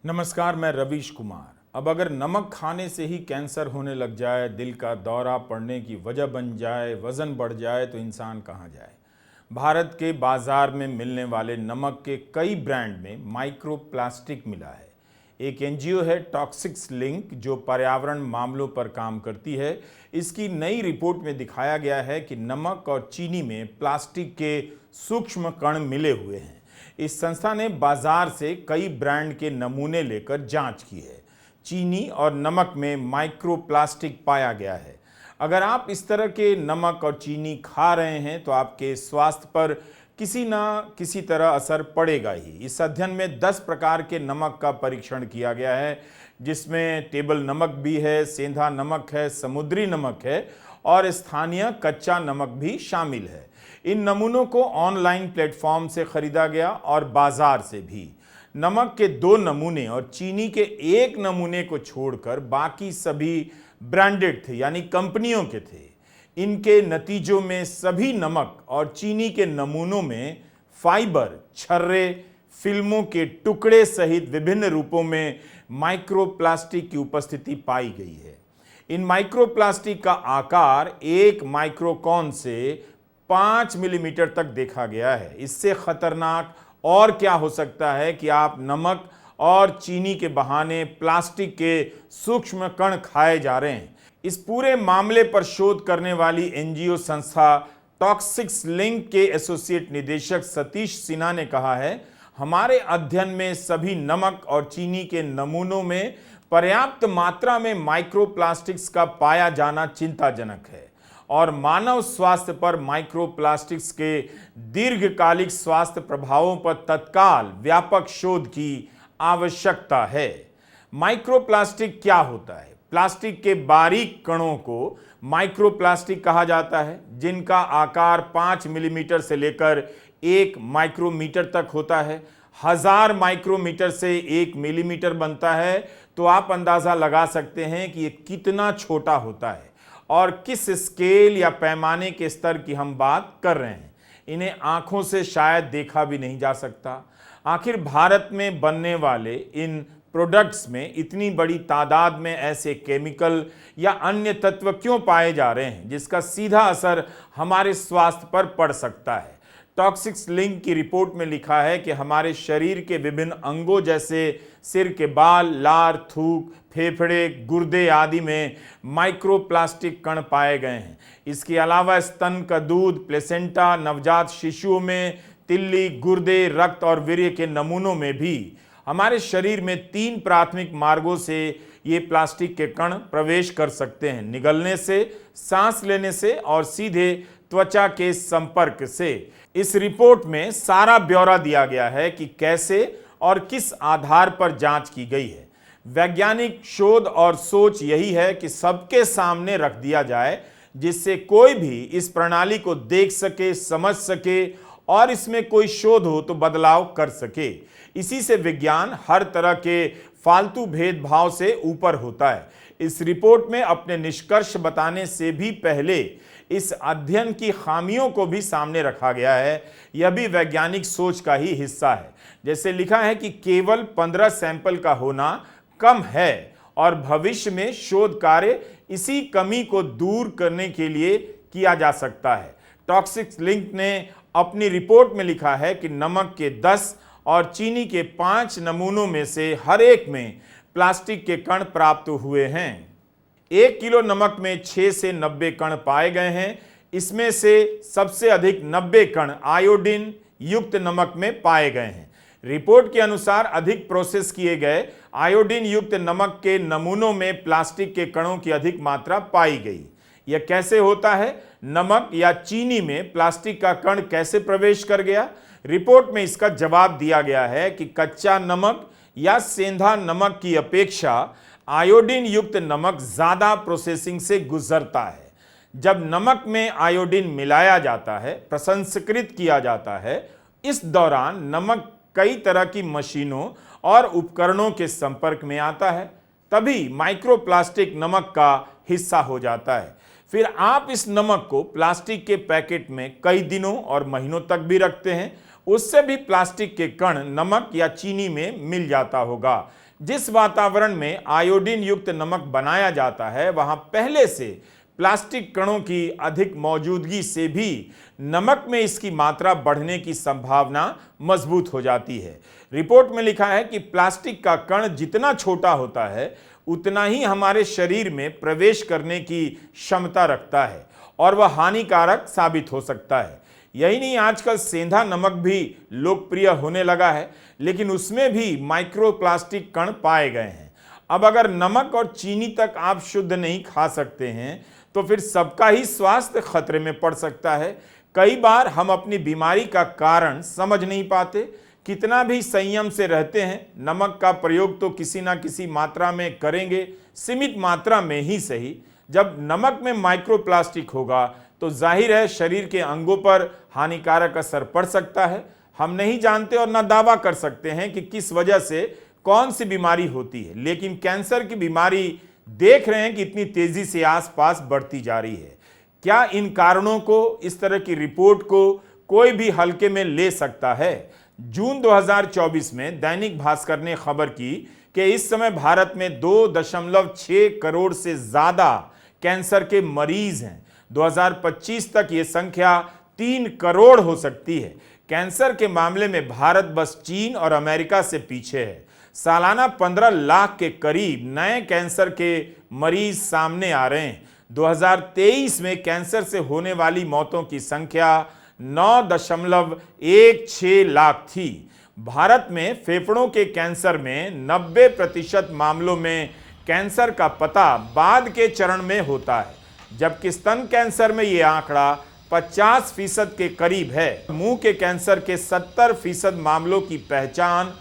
नमस्कार, मैं रवीश कुमार। अब अगर नमक खाने से ही कैंसर होने लग जाए, दिल का दौरा पड़ने की वजह बन जाए, वज़न बढ़ जाए तो इंसान कहाँ जाए। भारत के बाज़ार में मिलने वाले नमक के कई ब्रांड में माइक्रो प्लास्टिक मिला है। एक एनजीओ है टॉक्सिक्स लिंक जो पर्यावरण मामलों पर काम करती है। इसकी नई रिपोर्ट में दिखाया गया है कि नमक और चीनी में प्लास्टिक के सूक्ष्म कण मिले हुए हैं। इस संस्था ने बाजार से कई ब्रांड के नमूने लेकर जांच की है। चीनी और नमक में माइक्रोप्लास्टिक पाया गया है। अगर आप इस तरह के नमक और चीनी खा रहे हैं तो आपके स्वास्थ्य पर किसी ना किसी तरह असर पड़ेगा ही। इस अध्ययन में 10 प्रकार के नमक का परीक्षण किया गया है, जिसमें टेबल नमक भी है, सेंधा नमक है, समुद्री नमक है और स्थानीय कच्चा नमक भी शामिल है। इन नमूनों को ऑनलाइन प्लेटफॉर्म से खरीदा गया और बाजार से भी। नमक के 2 नमूने और चीनी के 1 नमूने को छोड़कर बाकी सभी ब्रांडेड थे, यानी कंपनियों के थे। इनके नतीजों में सभी नमक और चीनी के नमूनों में फाइबर, छर्रे, फिल्मों के टुकड़े सहित विभिन्न रूपों में माइक्रोप्लास्टिक की उपस्थिति पाई गई है। इन माइक्रोप्लास्टिक का आकार 1 माइक्रोकॉन से 5 मिलीमीटर तक देखा गया है। इससे खतरनाक और क्या हो सकता है कि आप नमक और चीनी के बहाने प्लास्टिक के सूक्ष्म कण खाए जा रहे हैं। इस पूरे मामले पर शोध करने वाली एनजीओ संस्था टॉक्सिक्स लिंक के एसोसिएट निदेशक सतीश सिन्हा ने कहा है, हमारे अध्ययन में सभी नमक और चीनी के नमूनों में पर्याप्त मात्रा में माइक्रोप्लास्टिक्स का पाया जाना चिंताजनक है और मानव स्वास्थ्य पर माइक्रोप्लास्टिक्स के दीर्घकालिक स्वास्थ्य प्रभावों पर तत्काल व्यापक शोध की आवश्यकता है। माइक्रोप्लास्टिक क्या होता है? प्लास्टिक के बारीक कणों को माइक्रोप्लास्टिक कहा जाता है, जिनका आकार 5 मिलीमीटर से लेकर 1 माइक्रोमीटर तक होता है। 1000 माइक्रोमीटर से 1 मिलीमीटर बनता है, तो आप अंदाजा लगा सकते हैं कि ये कितना छोटा होता है और किस स्केल या पैमाने के स्तर की हम बात कर रहे हैं। इन्हें आंखों से शायद देखा भी नहीं जा सकता। आखिर भारत में बनने वाले इन प्रोडक्ट्स में इतनी बड़ी तादाद में ऐसे केमिकल या अन्य तत्व क्यों पाए जा रहे हैं, जिसका सीधा असर हमारे स्वास्थ्य पर पड़ सकता है? टॉक्सिक्स लिंक की रिपोर्ट में लिखा है कि हमारे शरीर के विभिन्न अंगों जैसे सिर के बाल, लार, थूक, फेफड़े, गुर्दे आदि में माइक्रोप्लास्टिक कण पाए गए हैं। इसके अलावा स्तन का दूध, प्लेसेंटा, नवजात शिशुओं में तिल्ली, गुर्दे, रक्त और वीर्य के नमूनों में भी हमारे शरीर में 3 प्राथमिक मार्गों से ये प्लास्टिक के कण प्रवेश कर सकते हैं: निगलने से, सांस लेने से और सीधे त्वचा के संपर्क से। इस रिपोर्ट में सारा ब्यौरा दिया गया है कि कैसे और किस आधार पर जांच की गई है। वैज्ञानिक शोध और सोच यही है कि सबके सामने रख दिया जाए, जिससे कोई भी इस प्रणाली को देख सके, समझ सके और इसमें कोई शोध हो तो बदलाव कर सके। इसी से विज्ञान हर तरह के फालतू भेदभाव से ऊपर होता है। इस रिपोर्ट में अपने निष्कर्ष बताने से भी पहले इस अध्ययन की खामियों को भी सामने रखा गया है। यह भी वैज्ञानिक सोच का ही हिस्सा है। जैसे लिखा है कि केवल 15 सैंपल का होना कम है और भविष्य में शोध कार्य इसी कमी को दूर करने के लिए किया जा सकता है। टॉक्सिक्स लिंक ने अपनी रिपोर्ट में लिखा है कि नमक के 10 और चीनी के 5 नमूनों में से हर एक में प्लास्टिक के कण प्राप्त हुए हैं। 1 किलो नमक में 6 से 90 कण पाए गए हैं। इसमें से सबसे अधिक 90 कण आयोडीन युक्त नमक में पाए गए हैं। रिपोर्ट के अनुसार अधिक प्रोसेस किए गए आयोडीन युक्त नमक के नमूनों में प्लास्टिक के कणों की अधिक मात्रा पाई गई। यह कैसे होता है? नमक या चीनी में प्लास्टिक का कण कैसे प्रवेश कर गया? रिपोर्ट में इसका जवाब दिया गया है कि कच्चा नमक या सेंधा नमक की अपेक्षा आयोडीन युक्त नमक ज्यादा प्रोसेसिंग से गुजरता है। जब नमक में आयोडीन मिलाया जाता है, प्रसंस्कृत किया जाता है, इस दौरान नमक कई तरह की मशीनों और उपकरणों के संपर्क में आता है, तभी माइक्रोप्लास्टिक नमक का हिस्सा हो जाता है। फिर आप इस नमक को प्लास्टिक के पैकेट में कई दिनों और महीनों तक भी रखते हैं। उससे भी प्लास्टिक के कण नमक या चीनी में मिल जाता होगा। जिस वातावरण में आयोडीन युक्त नमक बनाया जाता है वहां पहले से प्लास्टिक कणों की अधिक मौजूदगी से भी नमक में इसकी मात्रा बढ़ने की संभावना मजबूत हो जाती है। रिपोर्ट में लिखा है कि प्लास्टिक का कण जितना छोटा होता है उतना ही हमारे शरीर में प्रवेश करने की क्षमता रखता है और वह हानिकारक साबित हो सकता है। यही नहीं, आजकल सेंधा नमक भी लोकप्रिय होने लगा है, लेकिन उसमें भी माइक्रोप्लास्टिक कण पाए गए हैं। अब अगर नमक और चीनी तक आप शुद्ध नहीं खा सकते हैं तो फिर सबका ही स्वास्थ्य खतरे में पड़ सकता है। कई बार हम अपनी बीमारी का कारण समझ नहीं पाते। कितना भी संयम से रहते हैं, नमक का प्रयोग तो किसी ना किसी मात्रा में करेंगे, सीमित मात्रा में ही सही। जब नमक में माइक्रोप्लास्टिक होगा तो जाहिर है शरीर के अंगों पर हानिकारक असर पड़ सकता है। हम नहीं जानते और ना दावा कर सकते हैं कि किस वजह से कौन सी बीमारी होती है, लेकिन कैंसर की बीमारी देख रहे हैं कि इतनी तेजी से आसपास बढ़ती जा रही है। क्या इन कारणों को, इस तरह की रिपोर्ट को कोई भी हल्के में ले सकता है? जून 2024 में दैनिक भास्कर ने खबर की कि इस समय भारत में 2.6 करोड़ से ज्यादा कैंसर के मरीज हैं। 2025 तक ये संख्या 3 करोड़ हो सकती है। कैंसर के मामले में भारत बस चीन और अमेरिका से पीछे है। सालाना 15 लाख के करीब नए कैंसर के मरीज सामने आ रहे हैं। 2023 में कैंसर से होने वाली मौतों की संख्या 9.16 लाख थी। भारत में फेफड़ों के कैंसर में 90% मामलों में कैंसर का पता बाद के चरण में होता है, जबकि स्तन कैंसर में यह आंकड़ा 50% के करीब है। मुंह के कैंसर के 70% मामलों की पहचान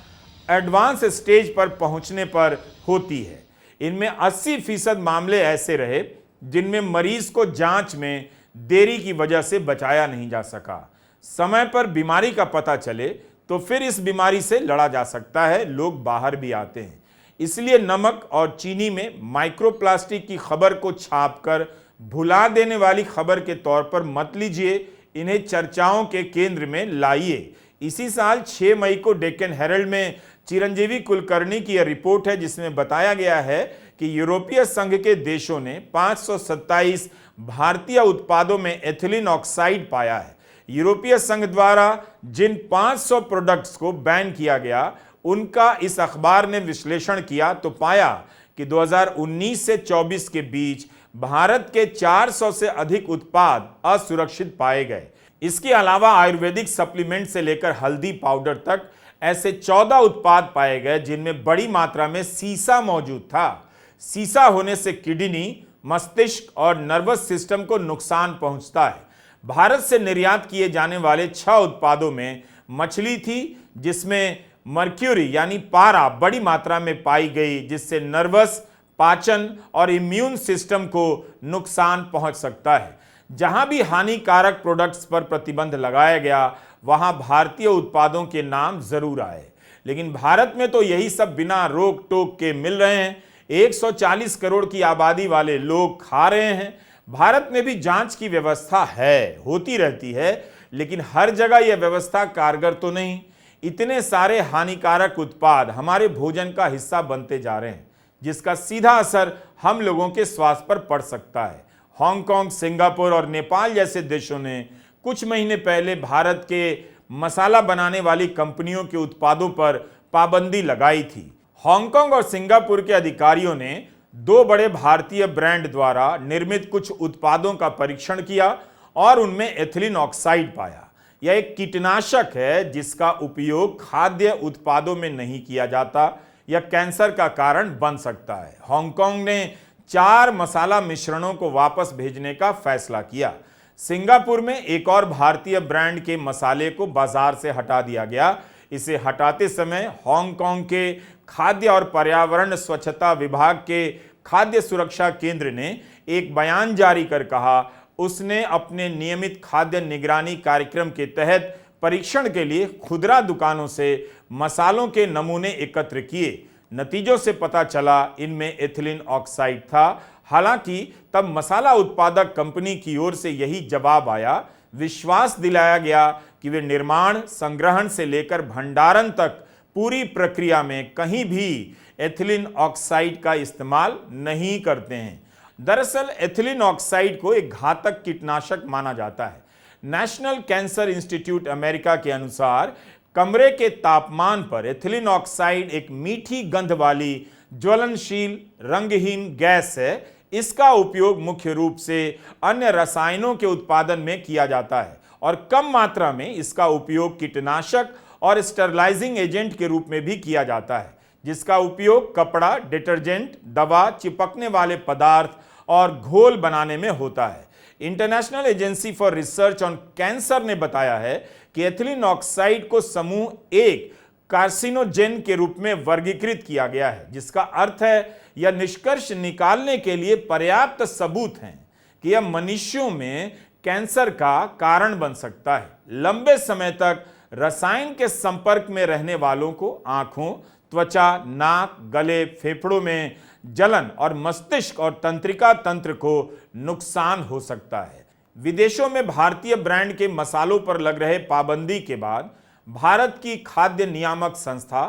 एडवांस स्टेज पर पहुंचने पर होती है। इनमें 80% मामले ऐसे रहे जिनमें मरीज को जांच में देरी की वजह से बचाया नहीं जा सका। समय पर बीमारी का पता चले तो फिर इस बीमारी से लड़ा जा सकता है, लोग बाहर भी आते हैं। इसलिए नमक और चीनी में माइक्रोप्लास्टिक की खबर को छापकर भुला देने वाली खबर के तौर पर मत लीजिए, इन्हें चर्चाओं के केंद्र में लाइए। इसी साल 6 मई को डेक्कन हेरल्ड में चिरंजीवी कुलकर्णी की यह रिपोर्ट है जिसमें बताया गया है कि यूरोपीय संघ के देशों ने 527 भारतीय उत्पादों में एथिलीन ऑक्साइड पाया है। यूरोपीय संघ द्वारा जिन 500 प्रोडक्ट्स को बैन किया गया उनका इस अखबार ने विश्लेषण किया तो पाया कि 2019 से 24 के बीच भारत के 400 से अधिक उत्पाद असुरक्षित पाए गए। इसके अलावा आयुर्वेदिक सप्लीमेंट से लेकर हल्दी पाउडर तक ऐसे 14 उत्पाद पाए गए जिनमें बड़ी मात्रा में सीसा मौजूद था। सीसा होने से किडनी, मस्तिष्क और नर्वस सिस्टम को नुकसान पहुंचता है। भारत से निर्यात किए जाने वाले 6 उत्पादों में मछली थी जिसमें मर्क्यूरी यानी पारा बड़ी मात्रा में पाई गई, जिससे नर्वस, पाचन और इम्यून सिस्टम को नुकसान पहुंच सकता है। जहां भी हानिकारक प्रोडक्ट्स पर प्रतिबंध लगाया गया वहां भारतीय उत्पादों के नाम जरूर आए, लेकिन भारत में तो यही सब बिना रोक टोक के मिल रहे हैं। 140 करोड़ की आबादी वाले लोग खा रहे हैं। भारत में भी जांच की व्यवस्था है, होती रहती है, लेकिन हर जगह यह व्यवस्था कारगर तो नहीं। इतने सारे हानिकारक उत्पाद हमारे भोजन का हिस्सा बनते जा रहे हैं जिसका सीधा असर हम लोगों के स्वास्थ्य पर पड़ सकता है। हांगकांग, सिंगापुर और नेपाल जैसे देशों ने कुछ महीने पहले भारत के मसाला बनाने वाली कंपनियों के उत्पादों पर पाबंदी लगाई थी। हांगकांग और सिंगापुर के अधिकारियों ने 2 बड़े भारतीय ब्रांड द्वारा निर्मित कुछ उत्पादों का परीक्षण किया और उनमें एथिलीन ऑक्साइड पाया। यह एक कीटनाशक है जिसका उपयोग खाद्य उत्पादों में नहीं किया जाता। यह कैंसर का कारण बन सकता है। हांगकांग ने 4 मसाला मिश्रणों को वापस भेजने का फैसला किया। सिंगापुर में एक और भारतीय ब्रांड के मसाले को बाजार से हटा दिया गया। इसे हटाते समय हांगकांग के खाद्य और पर्यावरण स्वच्छता विभाग के खाद्य सुरक्षा केंद्र ने एक बयान जारी कर कहा उसने अपने नियमित खाद्य निगरानी कार्यक्रम के तहत परीक्षण के लिए खुदरा दुकानों से मसालों के नमूने एकत्र किए। नतीजों से पता चला इनमें एथिलीन ऑक्साइड था। हालांकि तब मसाला उत्पादक कंपनी की ओर से यही जवाब आया। विश्वास दिलाया गया कि वे निर्माण, संग्रहण से लेकर भंडारण तक पूरी प्रक्रिया में कहीं भी एथिलीन ऑक्साइड का इस्तेमाल नहीं करते हैं। दरअसल एथिलीन ऑक्साइड को एक घातक कीटनाशक माना जाता है। नेशनल कैंसर इंस्टीट्यूट अमेरिका के अनुसार कमरे के तापमान पर एथिलीन ऑक्साइड एक मीठी गंध वाली ज्वलनशील रंगहीन गैस है। इसका उपयोग मुख्य रूप से अन्य रसायनों के उत्पादन में किया जाता है और कम मात्रा में इसका उपयोग कीटनाशक और स्टरलाइजिंग एजेंट के रूप में भी किया जाता है, जिसका उपयोग कपड़ा, डिटर्जेंट, दवा, चिपकने वाले पदार्थ और घोल बनाने में होता है। International agency for research on cancer ने बताया है कि एथिलीन ऑक्साइड को समूह एक कार्सिनोजेन के रूप में वर्गीकृत किया गया है, जिसका अर्थ है यह निष्कर्ष निकालने के लिए पर्याप्त सबूत हैं कि यह मनुष्यों में कैंसर का कारण बन सकता है। लंबे समय तक रसायन के संपर्क में रहने वालों को आंखों, त्वचा, नाक, गले, फेफड़ों में जलन और मस्तिष्क और तंत्रिका तंत्र को नुकसान हो सकता है। विदेशों में भारतीय ब्रांड के मसालों पर लग रहे पाबंदी के बाद भारत की खाद्य नियामक संस्था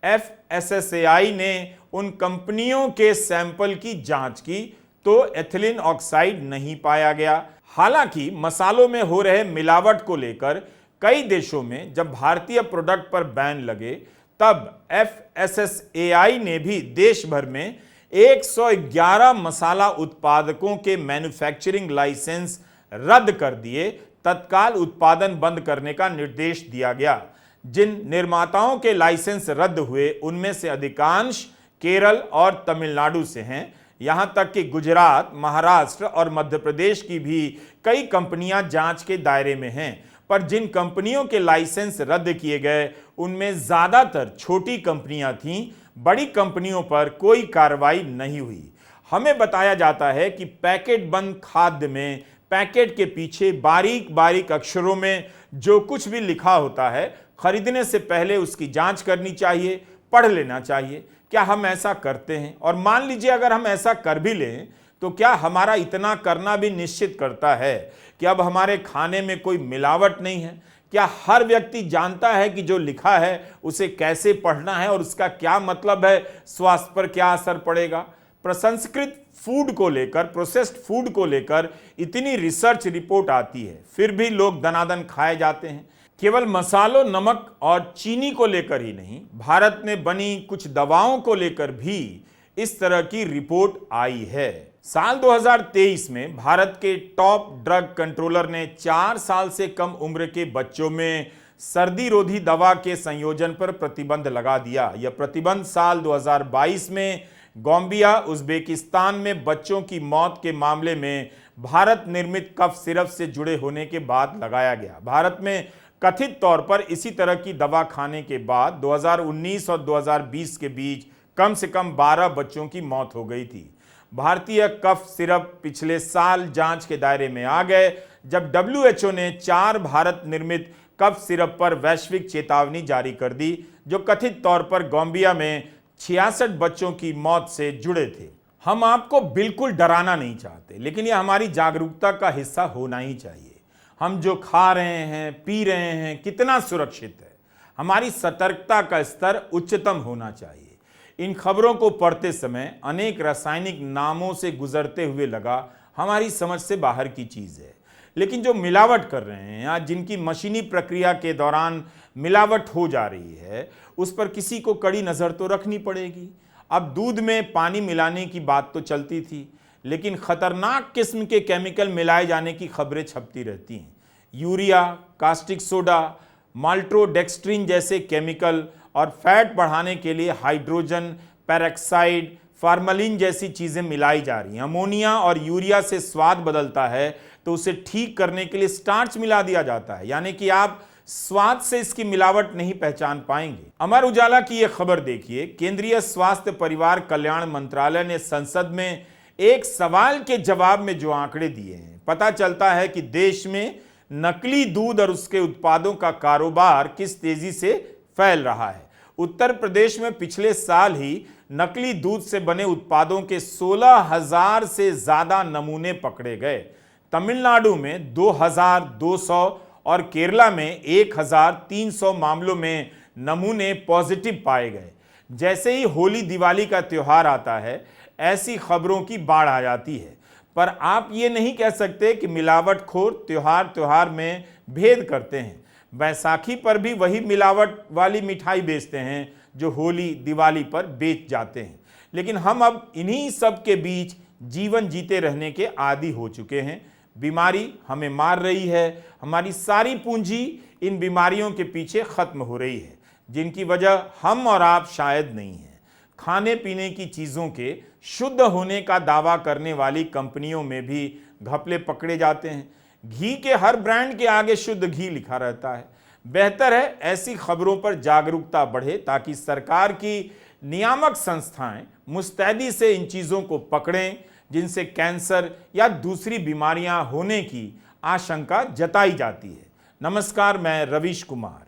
FSSAI ने उन कंपनियों के सैंपल की जांच की तो एथिलीन ऑक्साइड नहीं पाया गया। हालांकि मसालों में हो रहे मिलावट को लेकर कई देशों में जब भारतीय प्रोडक्ट पर बैन लगे तब FSSAI ने भी देश भर में 111 मसाला उत्पादकों के मैन्युफैक्चरिंग लाइसेंस रद्द कर दिए। तत्काल उत्पादन बंद करने का निर्देश दिया गया। जिन निर्माताओं के लाइसेंस रद्द हुए उनमें से अधिकांश केरल और तमिलनाडु से हैं। यहां तक कि गुजरात, महाराष्ट्र और मध्य प्रदेश की भी कई कंपनियां जांच के दायरे में हैं। पर जिन कंपनियों के लाइसेंस रद्द किए गए उनमें ज्यादातर छोटी कंपनियां थीं। बड़ी कंपनियों पर कोई कार्रवाई नहीं हुई। हमें बताया जाता है कि पैकेट बंद खाद्य में पैकेट के पीछे बारीक बारीक अक्षरों में जो कुछ भी लिखा होता है, खरीदने से पहले उसकी जांच करनी चाहिए, पढ़ लेना चाहिए। क्या हम ऐसा करते हैं? और मान लीजिए अगर हम ऐसा कर भी लें तो क्या हमारा इतना करना भी निश्चित करता है कि अब हमारे खाने में कोई मिलावट नहीं है? क्या हर व्यक्ति जानता है कि जो लिखा है उसे कैसे पढ़ना है और उसका क्या मतलब है, स्वास्थ्य पर क्या असर पड़ेगा? प्रसंस्कृत फूड को लेकर, प्रोसेस्ड फूड को लेकर इतनी रिसर्च रिपोर्ट आती है, फिर भी लोग दनादन खाए जाते हैं। केवल मसालों, नमक और चीनी को लेकर ही नहीं, भारत में बनी कुछ दवाओं को लेकर भी इस तरह की रिपोर्ट आई है। साल 2023 में भारत के टॉप ड्रग कंट्रोलर ने 4 साल से कम उम्र के बच्चों में सर्दी रोधी दवा के संयोजन पर प्रतिबंध लगा दिया। यह प्रतिबंध साल 2022 में गाम्बिया, उज्बेकिस्तान में बच्चों की मौत के मामले में भारत निर्मित कफ सिरप से जुड़े होने के बाद लगाया गया। भारत में कथित तौर पर इसी तरह की दवा खाने के बाद 2019 और 2020 के बीच कम से कम 12 बच्चों की मौत हो गई थी। भारतीय कफ सिरप पिछले साल जांच के दायरे में आ गए जब WHO ने 4 भारत निर्मित कफ सिरप पर वैश्विक चेतावनी जारी कर दी, जो कथित तौर पर गाम्बिया में 66 बच्चों की मौत से जुड़े थे। हम आपको बिल्कुल डराना नहीं चाहते, लेकिन यह हमारी जागरूकता का हिस्सा होना ही चाहिए। हम जो खा रहे हैं, पी रहे हैं, कितना सुरक्षित है? हमारी सतर्कता का स्तर उच्चतम होना चाहिए। इन खबरों को पढ़ते समय अनेक रासायनिक नामों से गुजरते हुए लगा हमारी समझ से बाहर की चीज है। लेकिन जो मिलावट कर रहे हैं या जिनकी मशीनी प्रक्रिया के दौरान मिलावट हो जा रही है, उस पर किसी को कड़ी नजर तो रखनी पड़ेगी। अब दूध में पानी मिलाने की बात तो चलती थी, लेकिन खतरनाक किस्म के केमिकल मिलाए जाने की खबरें छपती रहती हैं। यूरिया, कास्टिक सोडा, माल्टोडेक्स्ट्रीन जैसे केमिकल और फैट बढ़ाने के लिए हाइड्रोजन पेरोक्साइड, फार्मलिन जैसी चीजें मिलाई जा रही हैं। अमोनिया और यूरिया से स्वाद बदलता है तो उसे ठीक करने के लिए स्टार्च मिला दिया जाता है, यानी कि आप स्वाद से इसकी मिलावट नहीं पहचान पाएंगे। अमर उजाला की यह खबर देखिए। केंद्रीय स्वास्थ्य परिवार कल्याण मंत्रालय ने संसद में एक सवाल के जवाब में जो आंकड़े दिए हैं, पता चलता है कि देश में नकली दूध और उसके उत्पादों का कारोबार किस तेजी से फैल रहा है। उत्तर प्रदेश में पिछले साल ही नकली दूध से बने उत्पादों के 16,000 से ज्यादा नमूने पकड़े गए। तमिलनाडु में 2,200 और केरला में 1,300 मामलों में नमूने पॉजिटिव पाए गए। जैसे ही होली दिवाली का त्योहार आता है, ऐसी खबरों की बाढ़ आ जाती है। पर आप ये नहीं कह सकते कि मिलावटखोर त्योहार में भेद करते हैं। बैसाखी पर भी वही मिलावट वाली मिठाई बेचते हैं जो होली दिवाली पर बेच जाते हैं। लेकिन हम अब इन्हीं सब के बीच जीवन जीते रहने के आदी हो चुके हैं। बीमारी हमें मार रही है, हमारी सारी पूंजी इन बीमारियों के पीछे खत्म हो रही है, जिनकी वजह हम और आप शायद नहीं हैं। खाने पीने की चीज़ों के शुद्ध होने का दावा करने वाली कंपनियों में भी घपले पकड़े जाते हैं। घी के हर ब्रांड के आगे शुद्ध घी लिखा रहता है। बेहतर है ऐसी खबरों पर जागरूकता बढ़े ताकि सरकार की नियामक संस्थाएं मुस्तैदी से इन चीज़ों को पकड़ें जिनसे कैंसर या दूसरी बीमारियां होने की आशंका जताई जाती है। नमस्कार, मैं रवीश कुमार।